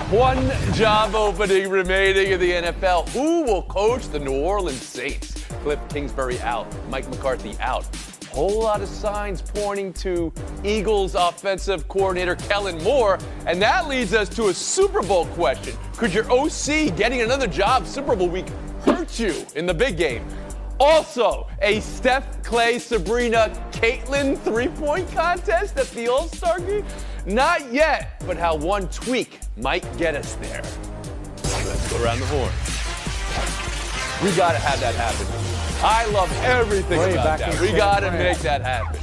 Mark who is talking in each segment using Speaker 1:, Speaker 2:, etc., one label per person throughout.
Speaker 1: One job opening remaining in the NFL. Who will coach the New Orleans Saints? Cliff Kingsbury out. Mike McCarthy out. Whole lot of signs pointing to Eagles offensive coordinator Kellen Moore. And that leads us to a Super Bowl question. Could your OC getting another job Super Bowl week hurt you in the big game? Also, a Steph, Clay, Sabrina, Caitlin three-point contest at the All-Star game? Not yet, but how one tweak might get us there. Let's go around the horn. We got to have that happen. I love everything about that. We got to make that happen.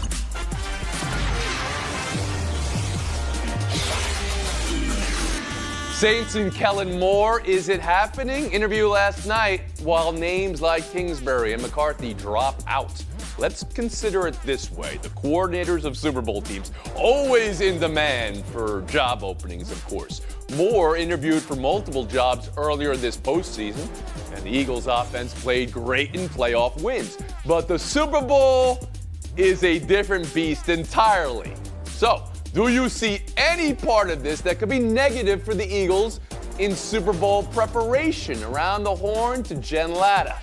Speaker 1: Saints and Kellen Moore, is it happening? Interview last night while names like Kingsbury and McCarthy drop out. Let's consider it this way. The coordinators of Super Bowl teams, always in demand for job openings, of course. Moore interviewed for multiple jobs earlier this postseason, and the Eagles offense played great in playoff wins. But the Super Bowl is a different beast entirely. So, do you see any part of this that could be negative for the Eagles in Super Bowl preparation? Around the horn to Jen Latta.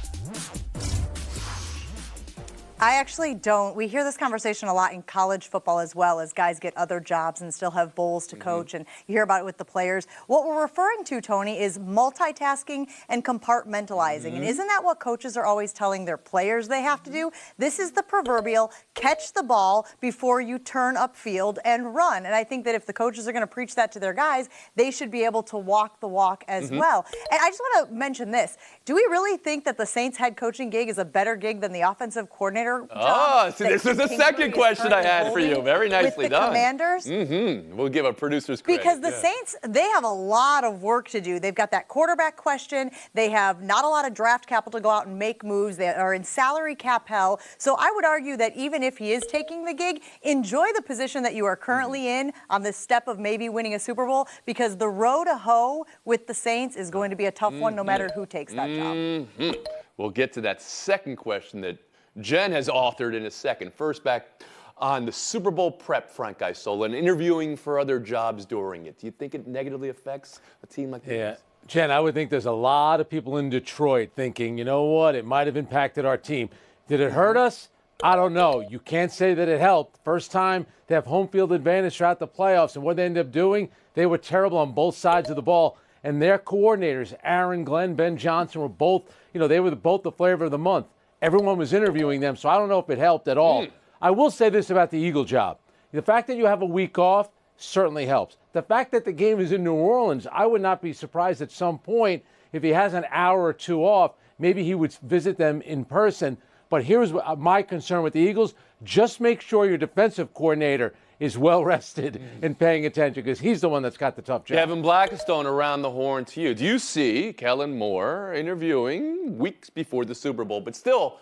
Speaker 2: I actually don't. We hear this conversation a lot in college football as well, as guys get other jobs and still have bowls to coach, and you hear about it with the players. What we're referring to, Tony, is multitasking and compartmentalizing. And isn't that what coaches are always telling their players they have to do? This is the proverbial catch the ball before you turn upfield and run. And I think that if the coaches are going to preach that to their guys, they should be able to walk the walk as well. And I just want to mention this. Do we really think that the Saints head coaching gig is a better gig than the offensive coordinator?
Speaker 1: Oh, so this is the second question I had for you. Very nicely
Speaker 2: with the
Speaker 1: done.
Speaker 2: Commanders?
Speaker 1: We'll give our producers credit.
Speaker 2: Because the Saints, they have a lot of work to do. They've got that quarterback question. They have not a lot of draft capital to go out and make moves. They are in salary cap hell. So I would argue that even if he is taking the gig, enjoy the position that you are currently in on this step of maybe winning a Super Bowl, because the road to hoe with the Saints is going to be a tough one no matter who takes that job.
Speaker 1: We'll get to that second question that Jen has authored in a second. First, back on the Super Bowl prep, Frank Isola, and interviewing for other jobs during it. Do you think it negatively affects a team like this?
Speaker 3: Yeah. Jen, I would think there's a lot of people in Detroit thinking, you know what, it might have impacted our team. Did it hurt us? I don't know. You can't say that it helped. First time they have home field advantage throughout the playoffs, and what they ended up doing, they were terrible on both sides of the ball. And their coordinators, Aaron, Glenn, Ben Johnson, were both, they were both the flavor of the month. Everyone was interviewing them, so I don't know if it helped at all. I will say this about the Eagle job. The fact that you have a week off certainly helps. The fact that the game is in New Orleans, I would not be surprised at some point if he has an hour or two off, maybe he would visit them in person. But here's my concern with the Eagles. Just make sure your defensive coordinator is well rested and paying attention, because he's the one that's got the tough job.
Speaker 1: Kevin Blackstone, around the horn to you. Do you see Kellen Moore interviewing weeks before the Super Bowl, but still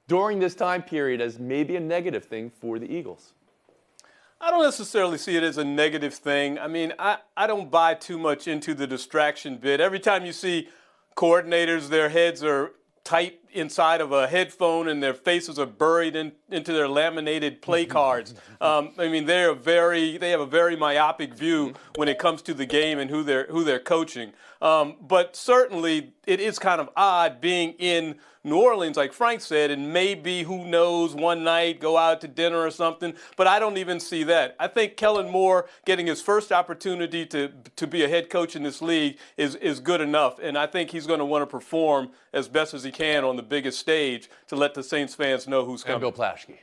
Speaker 1: during this time period, as maybe a negative thing for the Eagles?
Speaker 4: I don't necessarily see it as a negative thing. I mean, I don't buy too much into the distraction bit. Every time you see coordinators, their heads are tight inside of a headphone and their faces are buried into their laminated play cards. I mean, they have a very myopic view when it comes to the game and who they're coaching. But certainly it is kind of odd being in New Orleans, like Frank said, and maybe, who knows, one night go out to dinner or something. But I don't even see that. I think Kellen Moore getting his first opportunity to be a head coach in this league is good enough. And I think he's going to want to perform as best as he can on the biggest stage to let the Saints fans know who's coming.
Speaker 1: And Bill Plaschke.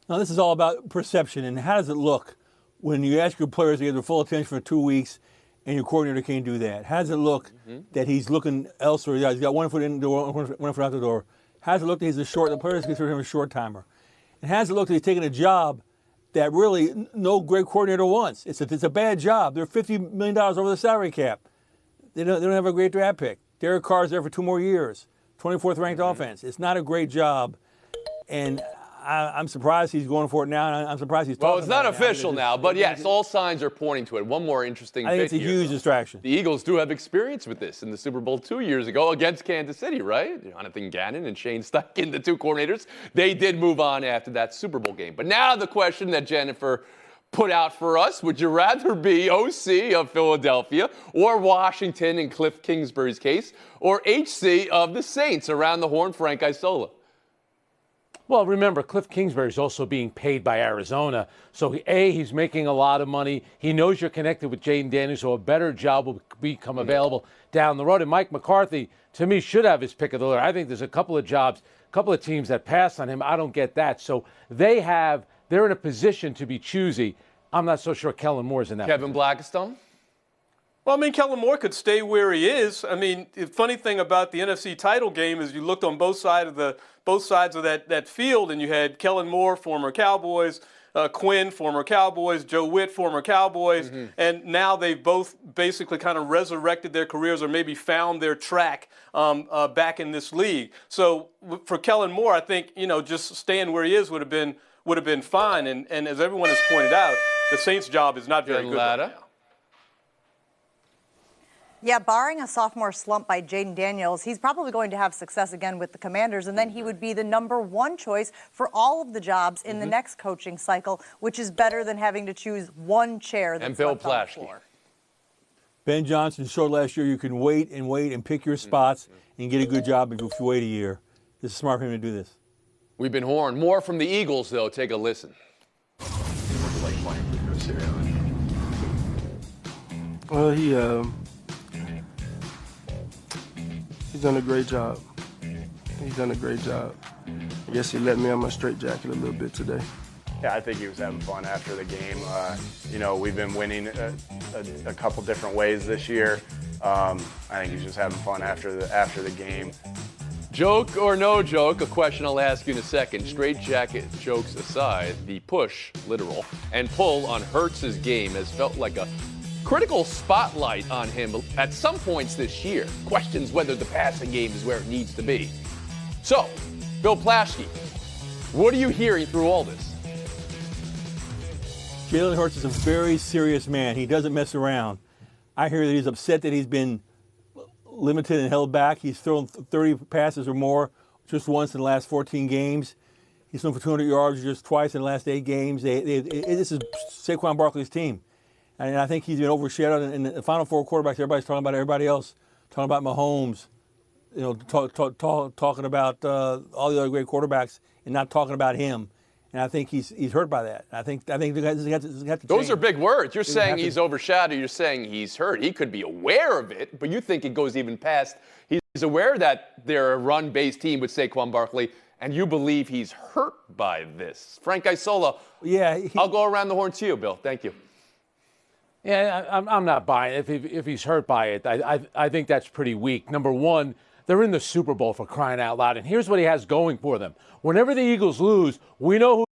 Speaker 5: Now, this is all about perception, and how does it look when you ask your players to give their full attention for 2 weeks and your coordinator can't do that? How does it look that he's looking elsewhere? He's got one foot in the door, one foot out the door. How does it look that the players consider him a short timer? And how does it look that he's taking a job that really no great coordinator wants? It's a bad job. They're $50 million over the salary cap. They don't have a great draft pick. Derek Carr's there for 2 more years. 24th ranked offense. It's not a great job. And I'm surprised he's going for it now, and I'm surprised he's talking about it.
Speaker 1: Well, it's not official now, but yes, all signs are pointing to it. One more interesting bit here.
Speaker 5: I think it's a huge distraction.
Speaker 1: The Eagles do have experience with this in the Super Bowl 2 years ago against Kansas City, right? Jonathan Gannon and Shane Steichen, the two coordinators, they did move on after that Super Bowl game. But now the question that Jennifer put out for us? Would you rather be OC of Philadelphia or Washington in Cliff Kingsbury's case, or HC of the Saints? Around the horn, Frank Isola.
Speaker 3: Well, remember, Cliff Kingsbury is also being paid by Arizona. So, he's making a lot of money. He knows you're connected with Jaden Daniels, so a better job will become available down the road. And Mike McCarthy, to me, should have his pick of the litter. I think there's a couple of jobs, a couple of teams that pass on him. I don't get that. So, they're in a position to be choosy. I'm not so sure Kellen Moore's in that
Speaker 1: Kevin
Speaker 3: position.
Speaker 1: Blackistone?
Speaker 4: Well, I mean, Kellen Moore could stay where he is. I mean, the funny thing about the NFC title game is you looked on both sides of that field, and you had Kellen Moore, former Cowboys, Quinn, former Cowboys, Joe Witt, former Cowboys, and now they've both basically kind of resurrected their careers or maybe found their track back in this league. So for Kellen Moore, I think, just staying where he is would have been fine. And as everyone has pointed out, the Saints' job is not very good right now.
Speaker 2: Yeah, barring a sophomore slump by Jaden Daniels, he's probably going to have success again with the Commanders, and then he would be the #1 choice for all of the jobs in the next coaching cycle, which is better than having to choose one chair that's
Speaker 1: And Bill
Speaker 2: left on the
Speaker 1: Plaschke.
Speaker 2: floor.
Speaker 5: Ben Johnson showed last year you can wait and pick your spots and get a good job if you wait a year. This is smart for him to do this.
Speaker 1: We've been horned. More from the Eagles, though. Take a listen.
Speaker 6: Well, he's done a great job. He's done a great job. I guess he let me on my straitjacket a little bit today.
Speaker 7: Yeah, I think he was having fun after the game. We've been winning a couple different ways this year. I think he's just having fun after the game.
Speaker 1: Joke or no joke, a question I'll ask you in a second. Straight jacket jokes aside, the push, literal, and pull on Hurts's game has felt like a critical spotlight on him at some points this year. Questions whether the passing game is where it needs to be. So, Bill Plaschke, what are you hearing through all this?
Speaker 5: Jalen Hurts is a very serious man. He doesn't mess around. I hear that he's upset that he's been limited and held back. He's thrown 30 passes or more just once in the last 14 games. He's thrown for 200 yards just twice in the last 8 games. This is Saquon Barkley's team. And I think he's been overshadowed in the final 4 quarterbacks. Everybody's talking about everybody else, talking about Mahomes, talking about all the other great quarterbacks and not talking about him. And I think he's hurt by that. I think the guys have to change.
Speaker 1: Those are big words. You're saying he's overshadowed. You're saying he's hurt. He could be aware of it, but you think it goes even past. He's aware that they're a run-based team with Saquon Barkley, and you believe he's hurt by this. Frank Isola, I'll go around the horn to you, Bill. Thank you.
Speaker 3: Yeah, I'm not buying it. If he's hurt by it, I think that's pretty weak. Number one, they're in the Super Bowl, for crying out loud. And here's what he has going for them. Whenever the Eagles lose, we know who.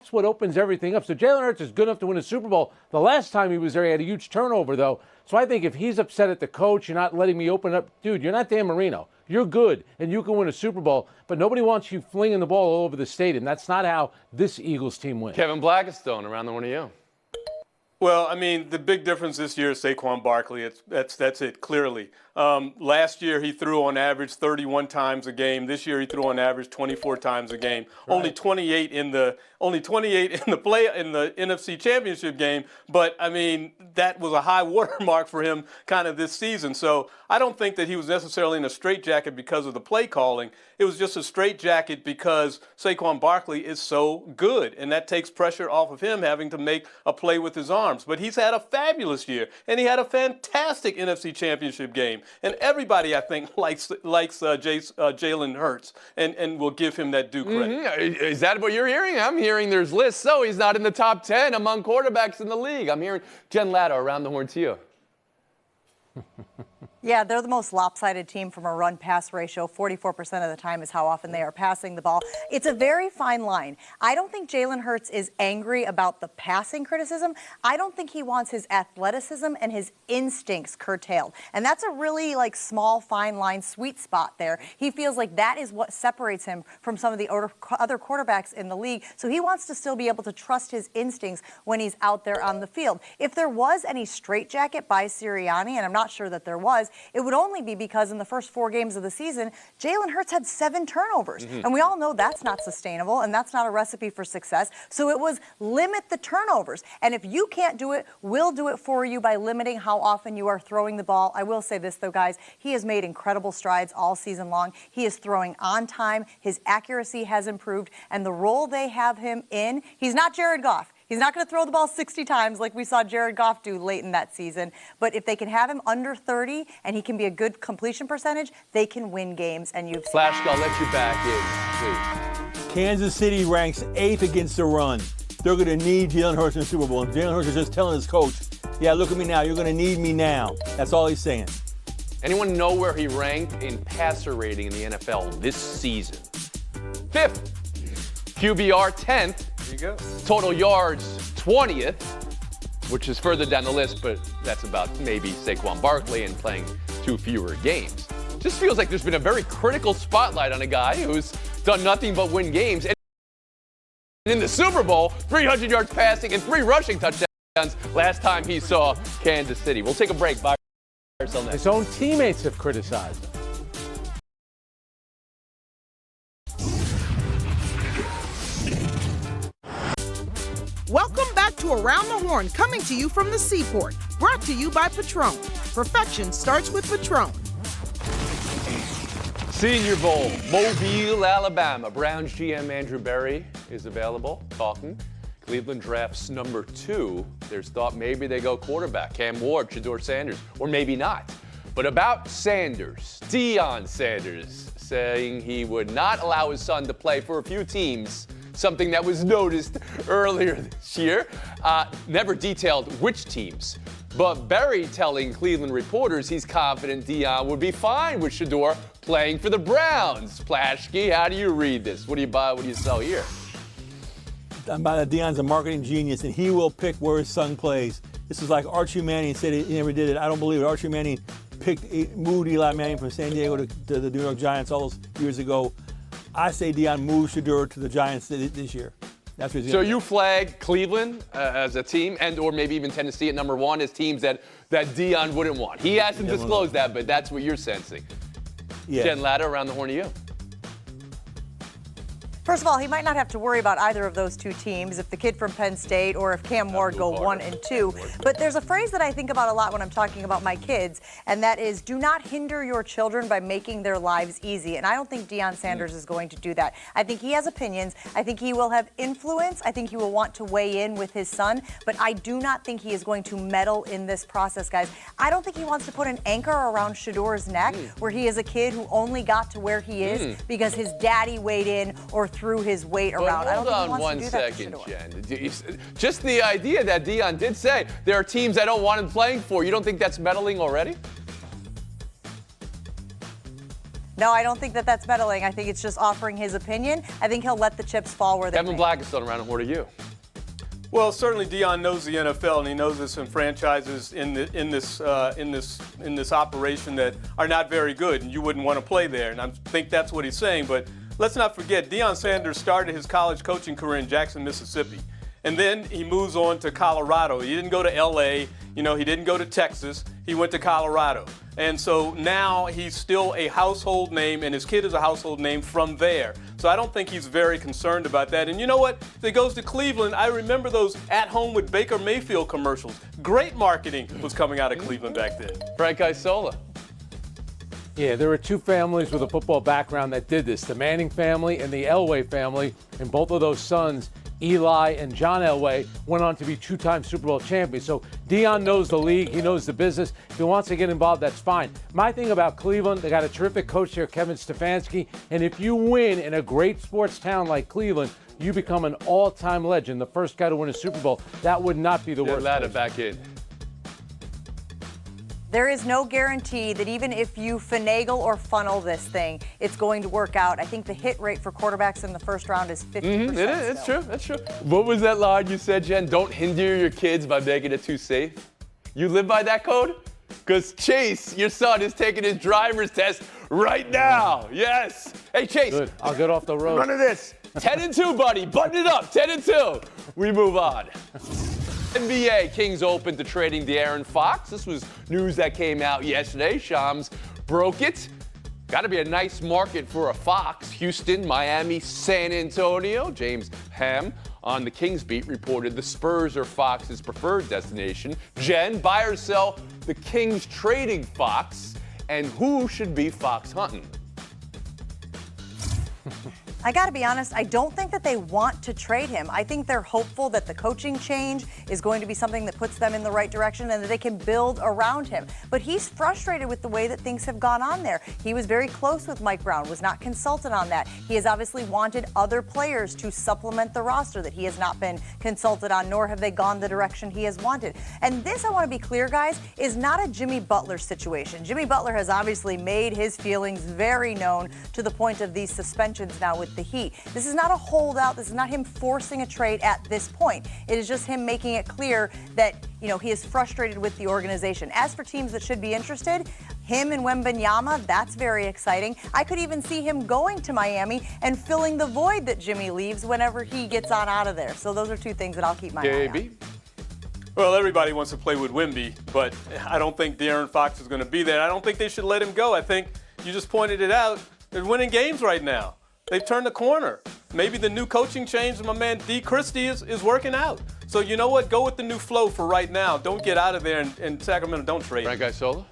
Speaker 3: That's what opens everything up. So Jalen Hurts is good enough to win a Super Bowl. The last time he was there, he had a huge turnover, though. So I think if he's upset at the coach, you're not letting me open up. Dude, you're not Dan Marino. You're good, and you can win a Super Bowl, but nobody wants you flinging the ball all over the stadium. That's not how this Eagles team wins.
Speaker 1: Kevin Blackistone, around the horn to you.
Speaker 4: Well, I mean, the big difference this year is Saquon Barkley. That's it, clearly. Last year, he threw on average 31 times a game. This year, he threw on average 24 times a game. Right. Only 28 in the NFC Championship game. But I mean, that was a high watermark for him kind of this season. So I don't think that he was necessarily in a straitjacket because of the play calling. It was just a straitjacket because Saquon Barkley is so good, and that takes pressure off of him having to make a play with his arms. But he's had a fabulous year, and he had a fantastic NFC Championship game. And everybody, I think, likes Jalen Hurts and will give him that due credit.
Speaker 1: Mm-hmm. Is that what you're hearing? I'm hearing there's lists. So he's not in the top 10 among quarterbacks in the league. I'm hearing Jen Latto, around the horn to you.
Speaker 2: Yeah, they're the most lopsided team from a run-pass ratio. 44% of the time is how often they are passing the ball. It's a very fine line. I don't think Jalen Hurts is angry about the passing criticism. I don't think he wants his athleticism and his instincts curtailed. And that's a really, small, fine line, sweet spot there. He feels like that is what separates him from some of the other quarterbacks in the league. So he wants to still be able to trust his instincts when he's out there on the field. If there was any straitjacket by Sirianni, and I'm not sure that there was, it would only be because in the first 4 games of the season, Jalen Hurts had 7 turnovers. And we all know that's not sustainable, and that's not a recipe for success. So it was limit the turnovers. And if you can't do it, we'll do it for you by limiting how often you are throwing the ball. I will say this, though, guys. He has made incredible strides all season long. He is throwing on time. His accuracy has improved. And the role they have him in, he's not Jared Goff. He's not going to throw the ball 60 times like we saw Jared Goff do late in that season. But if they can have him under 30 and he can be a good completion percentage, they can win games. And you've
Speaker 1: Flash, I'll let you back in, please.
Speaker 5: Kansas City ranks 8th against the run. They're going to need Jalen Hurts in the Super Bowl. And Jalen Hurts is just telling his coach, yeah, look at me now. You're going to need me now. That's all he's saying.
Speaker 1: Anyone know where he ranked in passer rating in the NFL this season? 5th. QBR 10th.
Speaker 4: There you go.
Speaker 1: Total yards 20th, which is further down the list, but that's about maybe Saquon Barkley and playing 2 fewer games. Just feels like there's been a very critical spotlight on a guy who's done nothing but win games. And in the Super Bowl, 300 yards passing and 3 rushing touchdowns last time he saw Kansas City. We'll take a break. Bye.
Speaker 3: His own teammates have criticized him.
Speaker 8: Welcome back to Around the Horn, coming to you from the Seaport. Brought to you by Patron. Perfection starts with Patron.
Speaker 1: Senior Bowl, Mobile, Alabama. Browns GM Andrew Berry is available, talking. Cleveland drafts number 2. There's thought maybe they go quarterback, Cam Ward, Shedeur Sanders, or maybe not. But about Sanders, Deion Sanders, saying he would not allow his son to play for a few teams, something that was noticed earlier this year. Never detailed which teams. But Berry telling Cleveland reporters he's confident Deion would be fine with Shedeur playing for the Browns. Plashke, how do you read this? What do you buy? What do you sell here?
Speaker 5: Deion's a marketing genius, and he will pick where his son plays. This is like Archie Manning said he never did it. I don't believe it. Archie Manning moved Eli Manning from San Diego to the New York Giants all those years ago. I say Deion moves Shedeur to the Giants this year. That's what he's
Speaker 1: So
Speaker 5: gonna
Speaker 1: you
Speaker 5: do.
Speaker 1: flag Cleveland as a team, and or maybe even Tennessee at number 1 as teams that Deion wouldn't want. He hasn't disclosed that, but that's what you're sensing.
Speaker 5: Yeah.
Speaker 1: Jen Latta, around the horn to you.
Speaker 2: First of all, he might not have to worry about either of those 2 teams, if the kid from Penn State or if Cam Ward go 1 and 2. But there's a phrase that I think about a lot when I'm talking about my kids, and that is, do not hinder your children by making their lives easy. And I don't think Deion Sanders is going to do that. I think he has opinions. I think he will have influence. I think he will want to weigh in with his son. But I do not think he is going to meddle in this process, guys. I don't think he wants to put an anchor around Shedeur's neck, where he is a kid who only got to where he is because his daddy weighed in or threw his weight around. I don't think he wants to do that to Shedeur.
Speaker 1: Jen. Just the idea that Deion did say there are teams I don't want him playing for. You don't think that's meddling already?
Speaker 2: No, I don't think that that's meddling. I think it's just offering his opinion. I think he'll let the chips fall where they
Speaker 1: Kevin
Speaker 2: may.
Speaker 1: Blackistone, around the horn to you.
Speaker 4: Well, certainly Deion knows the NFL, and he knows there's some franchises in this operation that are not very good, and you wouldn't want to play there. And I think that's what he's saying. But let's not forget, Deion Sanders started his college coaching career in Jackson, Mississippi, and then he moves on to Colorado. He didn't go to L.A. He didn't go to Texas. He went to Colorado. And so now he's still a household name, and his kid is a household name from there. So I don't think he's very concerned about that. And you know what? If it goes to Cleveland, I remember those At Home with Baker Mayfield commercials. Great marketing was coming out of Cleveland back then.
Speaker 1: Frank Isola.
Speaker 3: Yeah, there were 2 families with a football background that did this, the Manning family and the Elway family, and both of those sons, Eli and John Elway, went on to be 2-time Super Bowl champions. So Deion knows the league, he knows the business. If he wants to get involved, that's fine. My thing about Cleveland, they got a terrific coach there, Kevin Stefanski, and if you win in a great sports town like Cleveland, you become an all-time legend, the first guy to win a Super Bowl. That would not be the worst.
Speaker 1: Latta back in.
Speaker 2: There is no guarantee that even if you finagle or funnel this thing, it's going to work out. I think the hit rate for quarterbacks in the first round is 50%.
Speaker 1: It is. It's true. That's true. What was that line you said, Jen? Don't hinder your kids by making it too safe. You live by that code? Because Chase, your son, is taking his driver's test right now. Yes. Hey, Chase.
Speaker 3: Good. I'll get off the road.
Speaker 1: None of this. 10-2, buddy. Button it up. 10-2. We move on. NBA, Kings open to trading De'Aaron Fox. This was news that came out yesterday. Shams broke it. Got to be a nice market for a Fox. Houston, Miami, San Antonio. James Ham on the Kings beat reported the Spurs are Fox's preferred destination. Jen, buy or sell the Kings trading Fox, and who should be Fox hunting?
Speaker 2: I got to be honest, I don't think that they want to trade him. I think they're hopeful that the coaching change is going to be something that puts them in the right direction and that they can build around him. But he's frustrated with the way that things have gone on there. He was very close with Mike Brown, was not consulted on that. He has obviously wanted other players to supplement the roster that he has not been consulted on, nor have they gone the direction he has wanted. And this, I want to be clear, guys, is not a Jimmy Butler situation. Jimmy Butler has obviously made his feelings very known to the point of these suspensions now with the Heat. This is not a holdout. This is not him forcing a trade at this point. It is just him making it clear that, he is frustrated with the organization. As for teams that should be interested, him and Wembanyama, that's very exciting. I could even see him going to Miami and filling the void that Jimmy leaves whenever he gets on out of there. So those are two things that I'll keep my eye on.
Speaker 4: Well, everybody wants to play with Wemby, but I don't think De'Aaron Fox is going to be there. I don't think they should let him go. I think you just pointed it out. They're winning games right now. They've turned the corner. Maybe the new coaching change, my man D. Christie is working out. So you know what? Go with the new flow for right now. Don't get out of there and Sacramento don't trade.
Speaker 1: Frank Isola?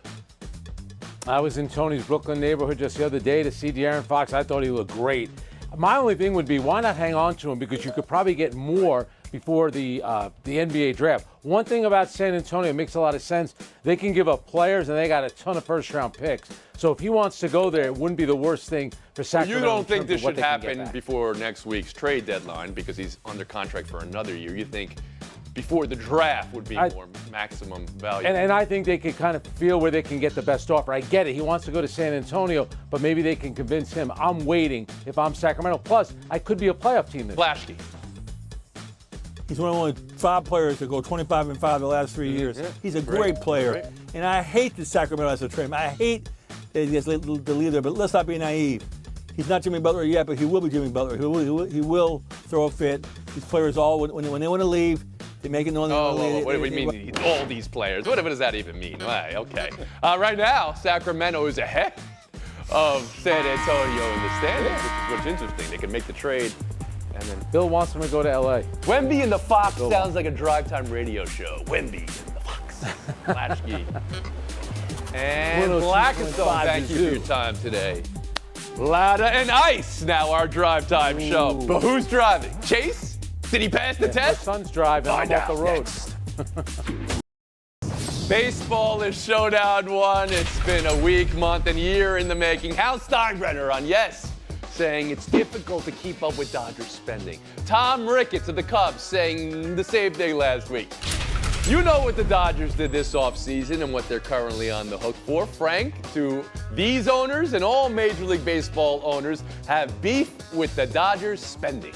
Speaker 3: I was in Tony's Brooklyn neighborhood just the other day to see De'Aaron Fox. I thought he looked great. My only thing would be, why not hang on to him? Because you could probably get more before the NBA draft. One thing about San Antonio makes a lot of sense. They can give up players, and they got a ton of first-round picks. So if he wants to go there, it wouldn't be the worst thing for Sacramento.
Speaker 1: You don't think this should happen before next week's trade deadline because he's under contract for another year. You think before the draft would be more maximum value.
Speaker 3: And I think they could kind of feel where they can get the best offer. I get it. He wants to go to San Antonio, but maybe they can convince him. I'm waiting if I'm Sacramento. Plus, I could be a playoff team this
Speaker 1: Flashkey.
Speaker 5: He's one of only 5 players to go 25-5 the last 3 years. Yeah. He's a great player. And I hate that Sacramento has a trade. I hate that he has to leave there, but let's not be naive. He's not Jimmy Butler yet, but he will be Jimmy Butler. He will throw a fit. These players all, when they want to leave, they make it known they want to leave.
Speaker 1: What do we mean, all these players? What does that even mean? Right, okay. Right now, Sacramento is ahead of San Antonio in the standings, which is interesting. They can make the trade. And then
Speaker 3: Bill wants him to go to L.A.
Speaker 1: Wemby and the Fox sounds like a drive-time radio show. Wemby and the Fox. Flashkey. And Blackistone, thank you for your time today. Lada and Ice, now our drive-time show. But who's driving? Chase? Did he pass the test?
Speaker 3: My son's driving. I'm off the road.
Speaker 1: Baseball is Showdown 1. It's been a week, month, and year in the making. Hal Steinbrenner on Yes, saying it's difficult to keep up with Dodgers spending. Tom Ricketts of the Cubs saying the same thing last week. You know what the Dodgers did this offseason and what they're currently on the hook for. Frank, do these owners and all Major League Baseball owners have beef with the Dodgers spending?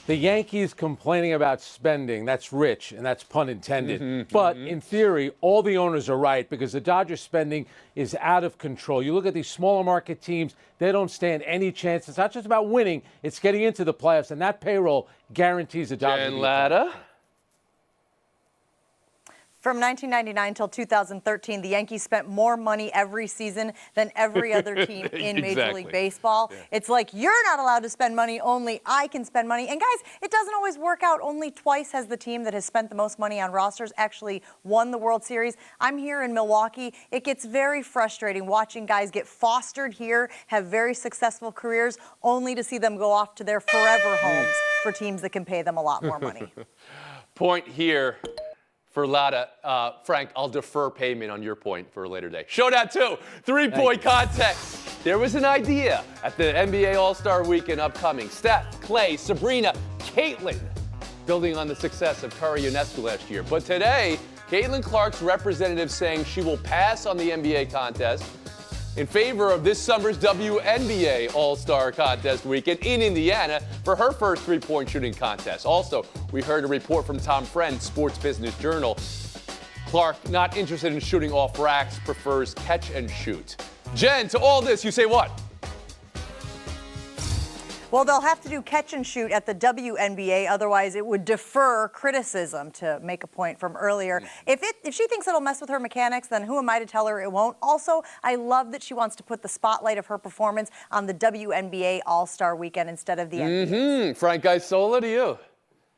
Speaker 3: The Yankees complaining about spending, that's rich, and that's pun intended. But in theory, all the owners are right because the Dodgers spending is out of control. You look at these smaller market teams, they don't stand any chance. It's not just about winning, it's getting into the playoffs, and that payroll guarantees the Dodgers.
Speaker 1: And Latta?
Speaker 2: From 1999 until 2013, the Yankees spent more money every season than every other team in Major League Baseball. Yeah. It's like, you're not allowed to spend money, only I can spend money. And guys, it doesn't always work out. Only twice has the team that has spent the most money on rosters actually won the World Series. I'm here in Milwaukee. It gets very frustrating watching guys get fostered here, have very successful careers, only to see them go off to their forever homes for teams that can pay them a lot more money.
Speaker 1: Point here for Latta. Frank, I'll defer payment on your point for a later day. Showdown 2, 3-point contest. There was an idea at the NBA All-Star Weekend upcoming. Steph, Clay, Sabrina, Caitlin, building on the success of Curry and Unesco last year. But today, Caitlin Clark's representative saying she will pass on the NBA contest in favor of this summer's WNBA All-Star Contest weekend in Indiana for her first three-point shooting contest. Also, we heard a report from Tom Friend, Sports Business Journal. Clark, not interested in shooting off racks, prefers catch and shoot. Jen, to all this, you say what?
Speaker 2: Well, they'll have to do catch and shoot at the WNBA, otherwise it would defer criticism, to make a point from earlier. If she thinks it'll mess with her mechanics, then who am I to tell her it won't? Also, I love that she wants to put the spotlight of her performance on the WNBA All-Star Weekend instead of the NBA.
Speaker 1: Frank Isola, to you.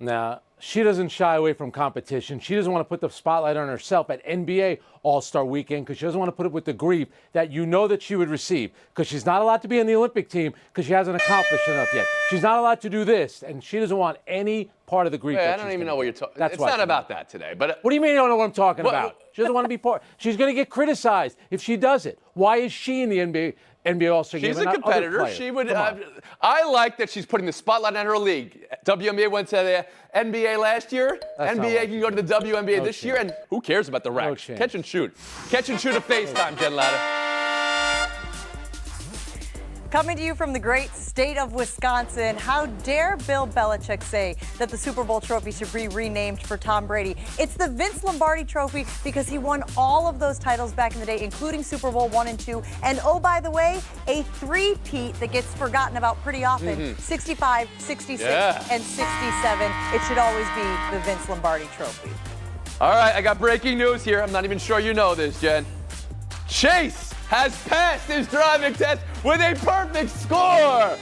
Speaker 3: Now, she doesn't shy away from competition. She doesn't want to put the spotlight on herself at NBA All-Star Weekend because she doesn't want to put it with the grief that you know that she would receive, because she's not allowed to be on the Olympic team because she hasn't accomplished enough yet. She's not allowed to do this, and she doesn't want any part of the grief.
Speaker 1: Wait,
Speaker 3: that
Speaker 1: I don't
Speaker 3: she's
Speaker 1: even
Speaker 3: gonna
Speaker 1: know what
Speaker 3: get.
Speaker 1: you're talking.
Speaker 3: That's
Speaker 1: It's
Speaker 3: why
Speaker 1: not
Speaker 3: she's
Speaker 1: about that today. But
Speaker 3: what do you mean you don't know what I'm talking
Speaker 1: Well,
Speaker 3: about? She doesn't want to be part. She's going to get criticized if she does it. Why is she in the NBA All-Star game?
Speaker 1: she's a
Speaker 3: and not other
Speaker 1: competitor.
Speaker 3: players?
Speaker 1: She would.
Speaker 3: Come on.
Speaker 1: I like that she's putting the spotlight on her league. WNBA went to the NBA last year.
Speaker 3: That's not
Speaker 1: NBA
Speaker 3: like
Speaker 1: can go to the WNBA
Speaker 3: No
Speaker 1: this year,
Speaker 3: chance.
Speaker 1: and who cares about the racks?
Speaker 3: chance.
Speaker 1: Catch and shoot. Catch and shoot a FaceTime, Jen Latta.
Speaker 2: Coming to you from the great state of Wisconsin, how dare Bill Belichick say that the Super Bowl trophy should be renamed for Tom Brady? It's the Vince Lombardi Trophy because he won all of those titles back in the day, including Super Bowl I and II. And oh, by the way, a three-peat that gets forgotten about pretty often, 65, 66, and 67. It should always be the Vince Lombardi Trophy.
Speaker 1: All right, I got breaking news here. I'm not even sure you know this, Jen. Chase has passed his driving test with a perfect score.